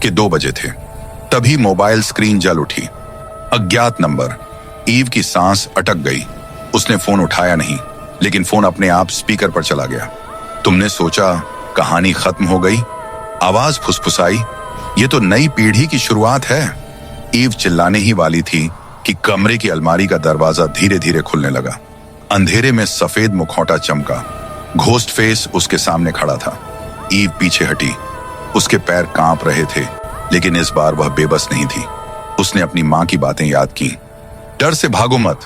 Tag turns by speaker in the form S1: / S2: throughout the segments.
S1: कि 2 बजे थे। तभी मोबाइल स्क्रीन जल उठी। अज्ञात नंबर। ईव की सांस अटक गई। उसने फोन उठाया नहीं, लेकिन फोन अपने आप स्पीकर पर चला गया। तुमने सोचा कहानी खत्म हो गई? आवाज फुसफुसाई। ये तो नई पीढ़ी की शुरुआत है। ईव चिल्लाने ही वाली थी कि कमरे की अलमारी का दरवाजा धीरे धीरे खुलने लगा। अंधेरे में सफेद मुखौटा चमका। घोस्ट फेस उसके सामने खड़ा था। ईव पीछे हटी। उसके पैर कांप रहे थे, लेकिन इस बार वह बेबस नहीं थी। उसने अपनी मां की बातें याद की। डर से भागो मत,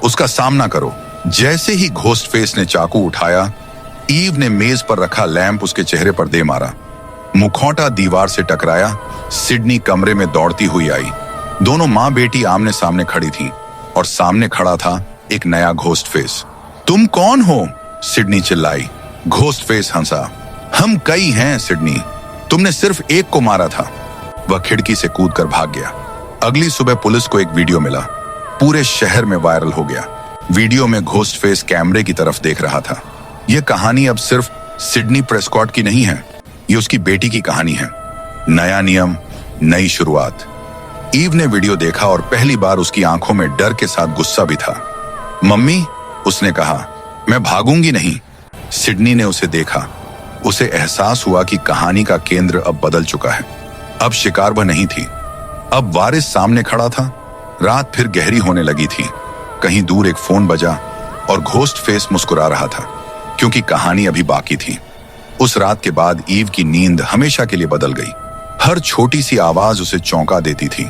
S1: उसका सामना करो। जैसे ही घोस्ट फेस ने चाकू उठाया, ईव ने मेज पर रखा लैंप उसके चेहरे पर दे मारा। मुखौटा दीवार से टकराया। सिडनी कमरे में दौड़ती हुई आई। दोनों मां बेटी आमने सामने खड़ी थीं, और सामने खड़ा था एक नया घोस्ट फेस। तुम कौन हो? सिडनी चिल्लाई। घोस्ट फेस हंसा। हम कई हैं सिडनी, तुमने सिर्फ एक को मारा था। वह खिड़की से कूदकर भाग गया। अगली सुबह पुलिस को एक वीडियो मिला। पूरे शहर में वायरल हो गया। वीडियो में घोस्ट फेस कैमरे की तरफ देख रहा था। यह कहानी अब सिर्फ सिडनी प्रेस्कॉट की नहीं है, ये उसकी बेटी की कहानी है। नया नियम, नई शुरुआत। ईव ने वीडियो देखा और पहली बार उसकी आंखों में डर के साथ गुस्सा भी था। मम्मी, उसने कहा, मैं भागूंगी नहीं। सिडनी ने उसे देखा। उसे एहसास हुआ कि कहानी का केंद्र अब बदल चुका है। अब शिकार वह नहीं थी, अब वारिस सामने खड़ा था। रात फिर गहरी होने लगी थी। कहीं दूर एक फोन बजा और घोस्ट फेस मुस्कुरा रहा था, क्योंकि कहानी अभी बाकी थी। उस रात के बाद ईव की नींद हमेशा के लिए बदल गई। हर छोटी सी आवाज उसे चौंका देती थी।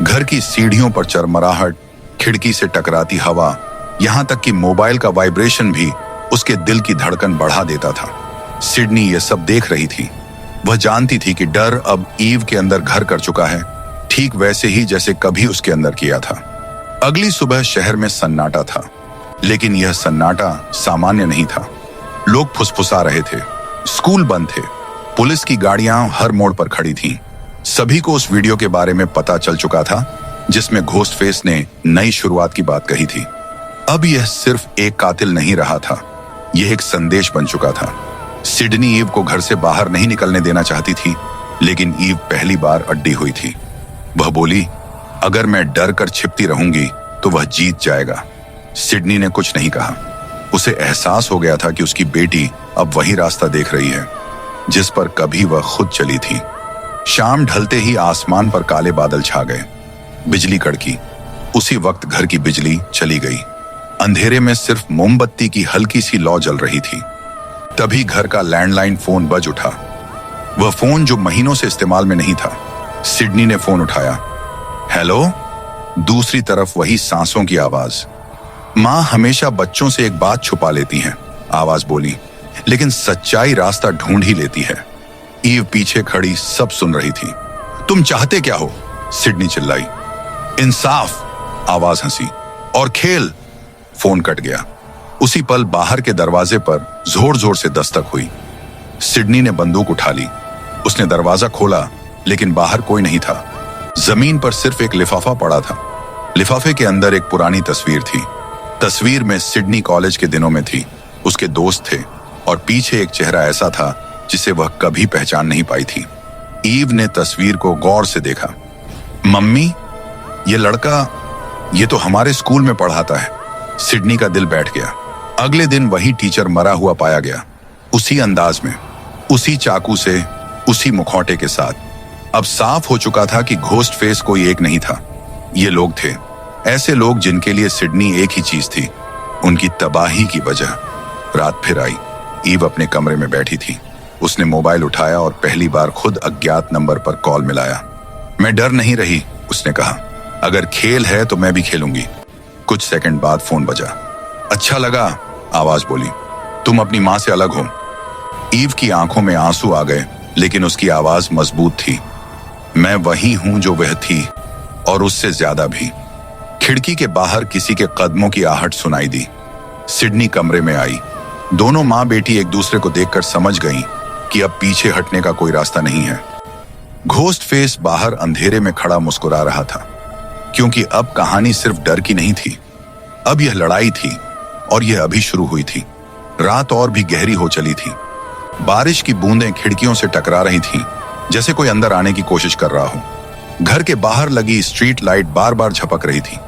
S1: घर की सीढ़ियों पर चरमराहट, खिड़की से टकराती हवा, यहां तक कि मोबाइल का वाइब्रेशन भी उसके दिल की धड़कन बढ़ा देता था। सिडनी ये सब देख रही थी। वह जानती थी कि डर अब ईव के अंदर घर कर चुका है, ठीक वैसे ही जैसे कभी उसके अंदर किया था। अगली सुबह शहर में सन्नाटा था, लेकिन यह सन्नाटा सामान्य नहीं था। लोग फुसफुसा रहे थे। स्कूल बंद थे। पुलिस की गाड़ियां हर मोड़ पर खड़ी थीं। सभी को उस वीडियो के बारे में पता चल चुका था, जिसमें घोस्ट फेस ने नई शुरुआत की बात कही थी। अब यह सिर्फ एक कातिल नहीं रहा था, यह एक संदेश बन चुका था। सिडनी ईव को घर से बाहर नहीं निकलने देना चाहती थी, लेकिन ईव पहली बार अड्डी हुई थी। वह बोली, अगर मैं डर कर छिपती रहूंगी तो वह जीत जाएगा। सिडनी ने कुछ नहीं कहा। उसे एहसास हो गया था कि उसकी बेटी अब वही रास्ता देख रही है जिस पर कभी वह खुद चली थी। शाम ढलते ही आसमान पर काले बादल छा गए। बिजली कड़की। उसी वक्त घर की बिजली चली गई। अंधेरे में सिर्फ मोमबत्ती की हल्की सी लौ जल रही थी। तभी घर का लैंडलाइन फोन बज उठा। वह फोन जो महीनों से इस्तेमाल में नहीं था। सिडनी ने फोन उठाया। हेलो। दूसरी तरफ वही सांसों की आवाज। मां हमेशा बच्चों से एक बात छुपा लेती हैं, आवाज बोली, लेकिन सच्चाई रास्ता ढूंढ ही लेती है। ईव पीछे खड़ी सब सुन रही थी। तुम चाहते क्या हो? सिडनी चिल्लाई। इंसाफ, आवाज हंसी। और खेल। फोन कट गया। उसी पल बाहर के दरवाजे पर जोर जोर से दस्तक हुई। सिडनी ने बंदूक उठा ली। उसने दरवाजा खोला, लेकिन बाहर कोई नहीं था। जमीन पर सिर्फ एक लिफाफा पड़ा था। लिफाफे के अंदर एक पुरानी तस्वीर थी। तस्वीर में सिडनी कॉलेज के दिनों में थी। उसके दोस्त थे और पीछे एक चेहरा ऐसा था जिसे वह कभी पहचान नहीं पाई थी। ईव ने तस्वीर को गौर से देखा। मम्मी, ये लड़का, ये तो हमारे स्कूल में पढ़ाता है। सिडनी का दिल बैठ गया। अगले दिन वही टीचर मरा हुआ पाया गया, उसी अंदाज में, उसी चाकू से, उसी मुखौटे के साथ। अब साफ हो चुका था कि घोस्ट फेस कोई एक नहीं था। ये लोग थे, ऐसे लोग जिनके लिए सिडनी एक ही चीज थी, उनकी तबाही की वजह। रात फिर आई। ईव अपने कमरे में बैठी थी। उसने मोबाइल उठाया और पहली बार खुद अज्ञात नंबर पर कॉल मिलाया। मैं डर नहीं रही, उसने कहा। अगर खेल है तो मैं भी खेलूंगी। कुछ सेकंड बाद फोन बजा। अच्छा लगा, आवाज बोली। तुम अपनी मां से अलग हो। ईव की आंखों में आंसू आ गए, लेकिन उसकी आवाज मजबूत थी। मैं वही हूं जो वह थी, और उससे ज्यादा भी। खिड़की के बाहर किसी के कदमों की आहट सुनाई दी। सिडनी कमरे में आई। दोनों मां बेटी एक दूसरे को देखकर समझ गईं कि अब पीछे हटने का कोई रास्ता नहीं है। घोस्ट फेस बाहर अंधेरे में खड़ा मुस्कुरा रहा था, क्योंकि अब कहानी सिर्फ डर की नहीं थी, अब यह लड़ाई थी, और यह अभी शुरू हुई थी। रात और भी गहरी हो चली थी। बारिश की बूंदें खिड़कियों से टकरा रही थीं, जैसे कोई अंदर आने की कोशिश कर रहा हो। घर के बाहर लगी स्ट्रीट लाइट बार बार झपक रही थी।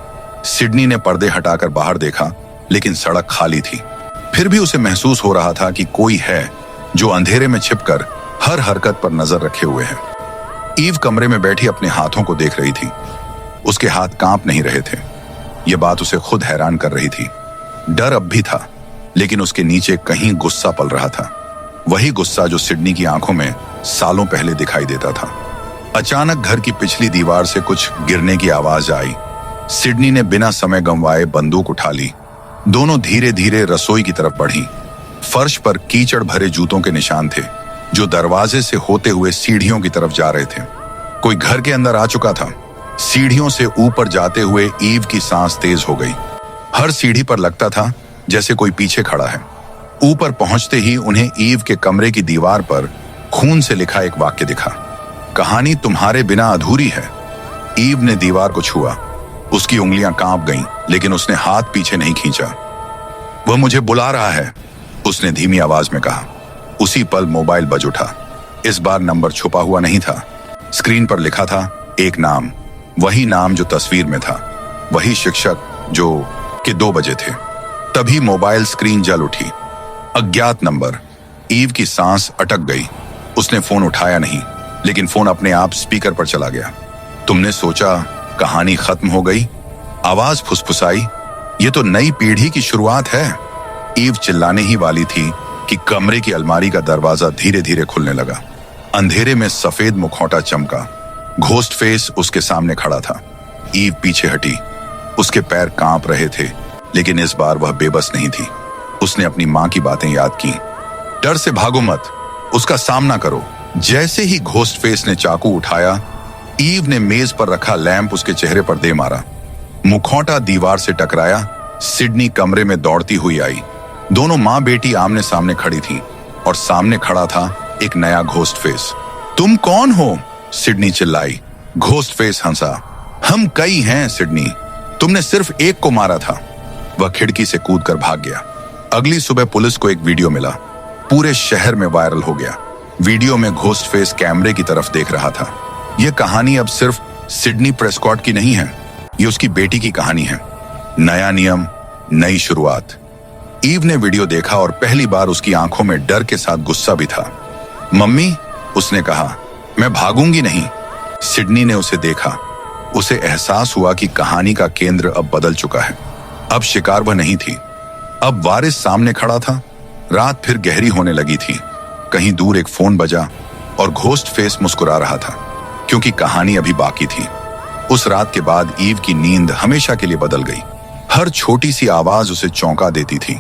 S1: सिडनी ने पर्दे हटाकर बाहर देखा, लेकिन सड़क खाली थी। फिर भी उसे महसूस हो रहा था कि कोई है जो अंधेरे में छिपकर हर हरकत पर नजर रखे हुए है। ईव कमरे में बैठी अपने हाथों को देख रही थी। उसके हाथ कांप नहीं रहे थे। यह बात उसे खुद हैरान कर रही थी। डर अब भी था, लेकिन उसके नीचे कहीं गुस्सा पल रहा था। वही गुस्सा जो सिडनी की आंखों में सालों पहले दिखाई देता था। अचानक घर की पिछली दीवार से कुछ गिरने की आवाज आई। सिडनी ने बिना समय गंवाए बंदूक उठा ली। दोनों धीरे धीरे रसोई की तरफ बढ़ी। फर्श पर कीचड़ भरे जूतों के निशान थे, जो दरवाजे से होते हुए सीढ़ियों की तरफ जा रहे थे। कोई घर के अंदर आ चुका था। सीढ़ियों से ऊपर जाते हुए ईव की सांस तेज हो गई। हर सीढ़ी पर लगता था जैसे कोई पीछे खड़ा है। ऊपर पहुंचते ही उन्हें ईव के कमरे की दीवार पर खून से लिखा एक वाक्य दिखा। कहानी तुम्हारे बिना अधूरी है। ईव ने दीवार को छुआ। उसकी उंगलियां कांप गईं, लेकिन उसने हाथ पीछे नहीं खींचा। वह मुझे बुला रहा है, उसने धीमी आवाज में कहा। उसी पल मोबाइल बज उठा। इस बार नंबर छुपा हुआ नहीं था। स्क्रीन पर लिखा था एक नाम, वही नाम जो तस्वीर में था, वही शिक्षक जो कि 2 बजे थे। तभी मोबाइल स्क्रीन जल उठी। अज्ञात नंबर। ईव की सांस अटक गई। उसने फोन उठाया नहीं, लेकिन फोन अपने आप स्पीकर पर चला गया। तुमने सोचा कहानी खत्म हो गई? आवाज फुसफुसाई। ये तो नई पीढ़ी की शुरुआत है। ईव चिल्लाने ही वाली थी कि कमरे की अलमारी का दरवाजा धीरे धीरे खुलने लगा। अंधेरे में सफेद मुखौटा चमका। घोस्ट फेस उसके सामने खड़ा था। ईव पीछे हटी। उसके पैर कांप रहे थे, लेकिन इस बार वह बेबस नहीं थी। उसने अपनी मां की बातें याद की। डर से भागो मत, उसका सामना करो। जैसे ही घोस्ट फेस ने चाकू उठाया, ईव ने मेज पर रखा लैंप उसके चेहरे पर दे मारा। मुखौटा दीवार से टकराया। सिडनी कमरे में दौड़ती हुई आई। दोनों मां बेटी आमने सामने खड़ी थी, और सामने खड़ा था एक नया घोस्ट फेस। तुम कौन हो? सिडनी चिल्लाई। घोस्ट फेस हंसा। हम कई हैं सिडनी, तुमने सिर्फ एक को मारा था। वह खिड़की से कूदकर भाग गया। अगली सुबह पुलिस को एक वीडियो मिला। पूरे शहर में वायरल हो गया। वीडियो में घोस्ट फेस कैमरे की तरफ देख रहा था। यह कहानी अब सिर्फ सिडनी प्रेस्कॉट की नहीं है, ये उसकी बेटी की कहानी है। नया नियम, नई शुरुआत। ईव ने वीडियो देखा और पहली बार उसकी आंखों में डर के साथ गुस्सा भी था। मम्मी, उसने कहा, मैं भागूंगी नहीं। सिडनी ने उसे देखा। उसे एहसास हुआ कि कहानी का केंद्र अब बदल चुका है। अब शिकार वह नहीं थी, अब वारिस सामने खड़ा था। रात फिर गहरी होने लगी थी। कहीं दूर एक फोन बजा और घोस्ट फेस मुस्कुरा रहा था, क्योंकि कहानी अभी बाकी थी। उस रात के बाद ईव की नींद हमेशा के लिए बदल गई। हर छोटी सी आवाज उसे चौंका देती थी।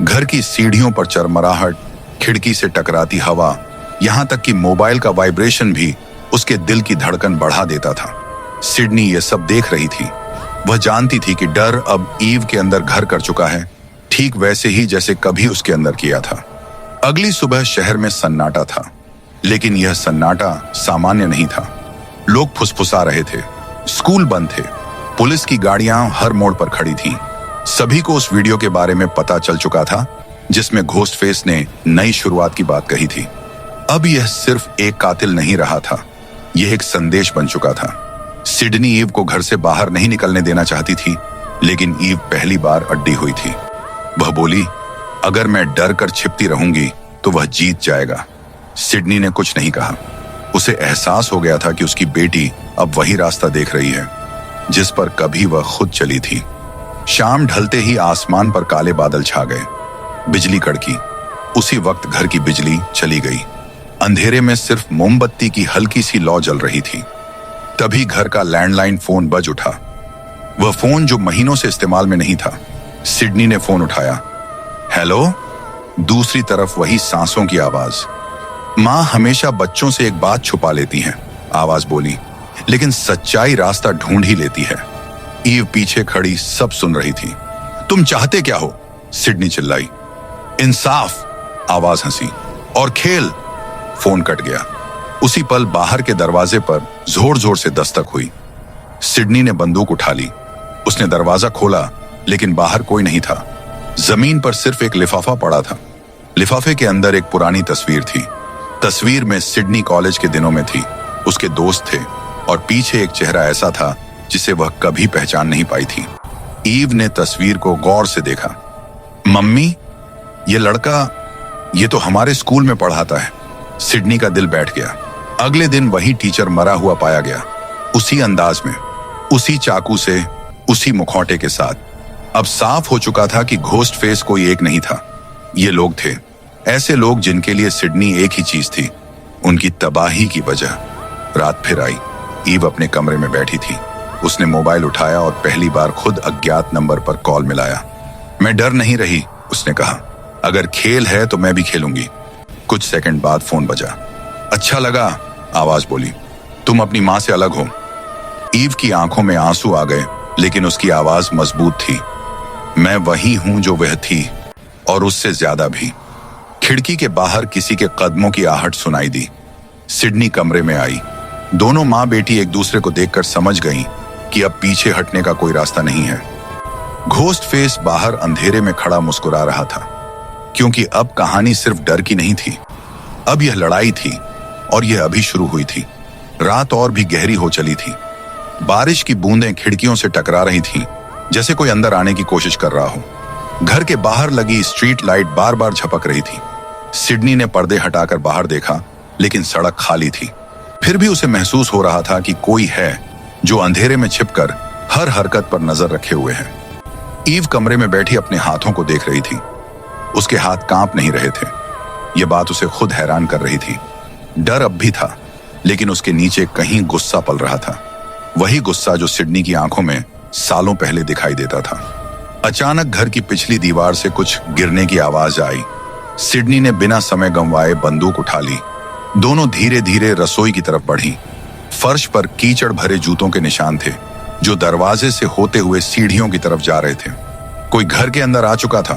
S1: घर की सीढ़ियों पर चरमराहट, खिड़की से टकराती हवा, यहां तक कि मोबाइल का वाइब्रेशन भी उसके दिल की धड़कन बढ़ा देता था। सिडनी ये सब देख रही थी। वह जानती थी कि डर अब ईव के अंदर घर कर चुका है, ठीक वैसे ही जैसे कभी उसके अंदर किया था। अगली सुबह शहर में सन्नाटा था, लेकिन यह सन्नाटा सामान्य नहीं था। लोग फुसफुसा रहे थे। स्कूल बंद थे। पुलिस की गाड़ियां हर मोड़ पर खड़ी थीं। सभी को उस वीडियो के बारे में पता चल चुका था, जिसमें घोस्ट फेस ने नई शुरुआत की बात कही थी। अब यह सिर्फ एक कातिल नहीं रहा था, यह एक संदेश बन चुका था। सिडनी ईव को घर से बाहर नहीं निकलने देना चाहती थी, लेकिन ईव पहली बार अड्डी हुई थी। वह बोली, अगर मैं डर कर छिपती रहूंगी तो वह जीत जाएगा। सिडनी ने कुछ नहीं कहा। उसे एहसास हो गया था कि उसकी बेटी अब वही रास्ता देख रही है जिस पर कभी वह खुद चली थी। शाम ढलते ही आसमान पर काले बादल छा गए। बिजली कड़की। उसी वक्त घर की बिजली चली गई। अंधेरे में सिर्फ मोमबत्ती की हल्की सी लौ जल रही थी। तभी घर का लैंडलाइन फोन बज उठा। वह फोन जो महीनों से इस्तेमाल में नहीं था। सिडनी ने फोन उठाया। हेलो। दूसरी तरफ वही सांसों की आवाज। माँ हमेशा बच्चों से एक बात छुपा लेती हैं, आवाज बोली, लेकिन सच्चाई रास्ता ढूंढ ही लेती है। ईव पीछे खड़ी सब सुन रही थी। तुम चाहते क्या हो? सिडनी चिल्लाई। इंसाफ, आवाज हंसी। और खेल। फोन कट गया। उसी पल बाहर के दरवाजे पर जोर जोर से दस्तक हुई। सिडनी ने बंदूक उठा ली। उसने दरवाजा खोला, लेकिन बाहर कोई नहीं था। जमीन पर सिर्फ एक लिफाफा पड़ा था। लिफाफे के अंदर एक पुरानी तस्वीर थी। तस्वीर में सिडनी कॉलेज के दिनों में थी। उसके दोस्त थे और पीछे एक चेहरा ऐसा था जिसे वह कभी पहचान नहीं पाई थी। ईव ने तस्वीर को गौर से देखा। मम्मी, ये लड़का, ये तो हमारे स्कूल में पढ़ाता है। सिडनी का दिल बैठ गया। अगले दिन वही टीचर मरा हुआ पाया गया, उसी अंदाज में, उसी चाकू से, उसी मुखौटे के साथ। अब साफ हो चुका था कि घोस्ट फेस कोई एक नहीं था। ये लोग थे, ऐसे लोग जिनके लिए सिडनी एक ही चीज थी, उनकी तबाही की वजह। रात फिर आई। ईव अपने कमरे में बैठी थी। उसने मोबाइल उठाया और पहली बार खुद अज्ञात नंबर पर कॉल मिलाया। मैं डर नहीं रही, उसने कहा। अगर खेल है तो मैं भी खेलूंगी। कुछ सेकंड बाद फोन बजा। अच्छा लगा, आवाज बोली। तुम अपनी मां से अलग हो। ईव की आंखों में आंसू आ गए, लेकिन उसकी आवाज मजबूत थी। मैं वही हूं जो वह थी, और उससे ज्यादा भी। खिड़की के बाहर किसी के कदमों की आहट सुनाई दी। सिडनी कमरे में आई। दोनों मां बेटी एक दूसरे को देखकर समझ गईं कि अब पीछे हटने का कोई रास्ता नहीं है। घोस्ट फेस बाहर अंधेरे में खड़ा मुस्कुरा रहा था, क्योंकि अब कहानी सिर्फ डर की नहीं थी। अब यह लड़ाई थी, और यह अभी शुरू हुई थी। रात और भी गहरी हो चली थी। बारिश की बूंदें खिड़कियों से टकरा रही थीं, जैसे कोई अंदर आने की कोशिश कर रहा हो। घर के बाहर लगी स्ट्रीट लाइट बार बार झपक रही थी। सिडनी ने पर्दे हटाकर बाहर देखा, लेकिन सड़क खाली थी। फिर भी उसे महसूस हो रहा था कि कोई है जो अंधेरे में छिपकर हर हरकत पर नजर रखे हुए है। ईव कमरे में बैठी अपने हाथों को देख रही थी। उसके हाथ कांप नहीं रहे थे। यह बात उसे खुद हैरान कर रही थी। डर अब भी था, लेकिन उसके नीचे कहीं गुस्सा पल रहा था। वही गुस्सा जो सिडनी की आंखों में सालों पहले दिखाई देता था। अचानक घर की पिछली दीवार से कुछ गिरने की आवाज आई। सिडनी ने बिना समय गंवाए बंदूक उठा ली। दोनों धीरे धीरे रसोई की तरफ बढ़ी। फर्श पर कीचड़ भरे जूतों के निशान थे, जो दरवाजे से होते हुए सीढ़ियों की तरफ जा रहे थे। कोई घर के अंदर आ चुका था।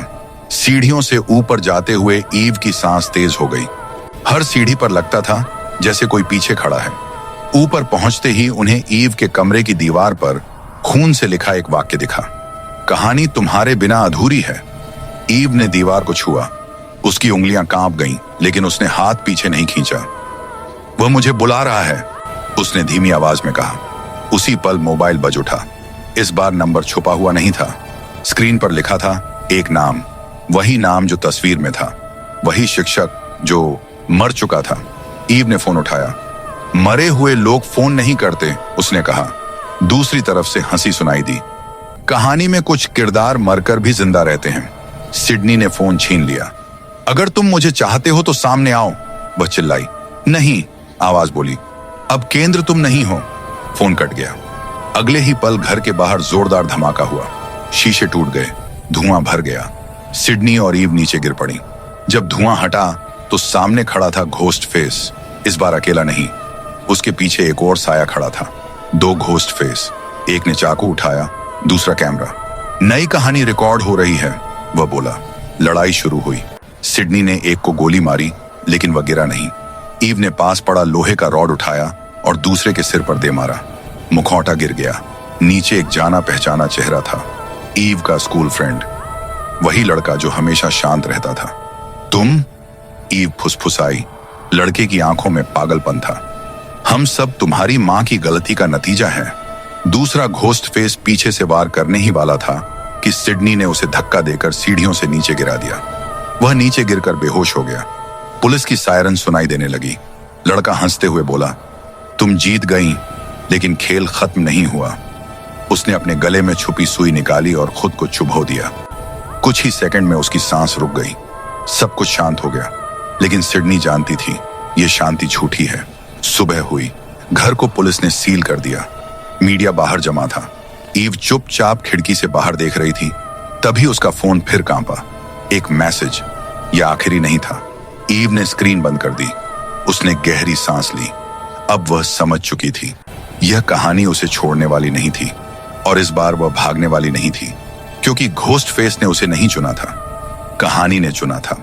S1: सीढ़ियों से ऊपर जाते हुए ईव की सांस तेज हो गई। हर सीढ़ी पर लगता था जैसे कोई पीछे खड़ा है। ऊपर पहुंचते ही उन्हें ईव के कमरे की दीवार पर खून से लिखा एक वाक्य दिखा। कहानी तुम्हारे बिना अधूरी है। ईव ने दीवार को छुआ। उसकी उंगलियां कांप गईं, लेकिन उसने हाथ पीछे नहीं खींचा। वह मुझे बुला रहा है, उसने धीमी आवाज में कहा। उसी पल मोबाइल बज उठा। इस बार नंबर छुपा हुआ नहीं था। स्क्रीन पर लिखा था एक नाम, वही नाम जो तस्वीर में था, वही शिक्षक जो मर चुका था। ईव ने फोन उठाया। मरे हुए लोग फोन नहीं करते, उसने कहा। दूसरी तरफ से हंसी सुनाई दी। कहानी में कुछ किरदार मरकर भी जिंदा रहते हैं। सिडनी ने फोन छीन लिया। अगर तुम मुझे चाहते हो तो सामने आओ, वह चिल्लाई। नहीं, आवाज बोली। अब केंद्र तुम नहीं हो। फोन कट गया। अगले ही पल घर के बाहर जोरदार धमाका हुआ। शीशे टूट गए, धुआं भर गया। सिडनी और ईव नीचे गिर पड़ी। जब धुआं हटा तो सामने खड़ा था घोस्ट फेस। इस बार अकेला नहीं, उसके पीछे एक और साया खड़ा था। दो घोस्ट फेस, एक ने चाकू उठाया, दूसरा कैमरा। नई कहानी रिकॉर्ड हो रही है, वह बोला। लड़ाई शुरू हुई। सिडनी ने एक को गोली मारी, लेकिन वह गिरा नहीं। ईव ने पास पड़ा लोहे का रॉड उठाया और दूसरे के सिर पर दे मारा। मुखौटा गिर गया। नीचे एक जाना पहचाना चेहरा था। ईव का स्कूल फ्रेंड, वही लड़का जो हमेशा शांत रहता था। तुम? ईव फुसफुसाई। लड़के की आंखों में पागलपन था। हम सब तुम्हारी मां की गलती का नतीजा है। दूसरा घोस्ट फेस पीछे से वार करने ही वाला था कि सिडनी ने उसे धक्का देकर सीढ़ियों से नीचे गिरा दिया। वह नीचे गिरकर बेहोश हो गया। पुलिस की सायरन सुनाई देने लगी। लड़का हंसते हुए बोला, तुम जीत गई, लेकिन खेल खत्म नहीं हुआ। उसने अपने गले में छुपी सुई निकाली और खुद को चुभो दिया। कुछ ही सेकंड में उसकी सांस रुक गई। सब कुछ शांत हो गया, लेकिन सिडनी जानती थी यह शांति झूठी है। सुबह हुई। घर को पुलिस ने सील कर दिया। मीडिया बाहर जमा था। ईव चुपचाप खिड़की से बाहर देख रही थी। तभी उसका फोन फिर कांपा। एक मैसेज। यह आखिरी नहीं था। ईव ने स्क्रीन बंद कर दी। उसने गहरी सांस ली। अब वह समझ चुकी थी यह कहानी उसे छोड़ने वाली नहीं थी, और इस बार वह भागने वाली नहीं थी, क्योंकि घोस्ट फेस ने उसे नहीं चुना था, कहानी ने चुना था।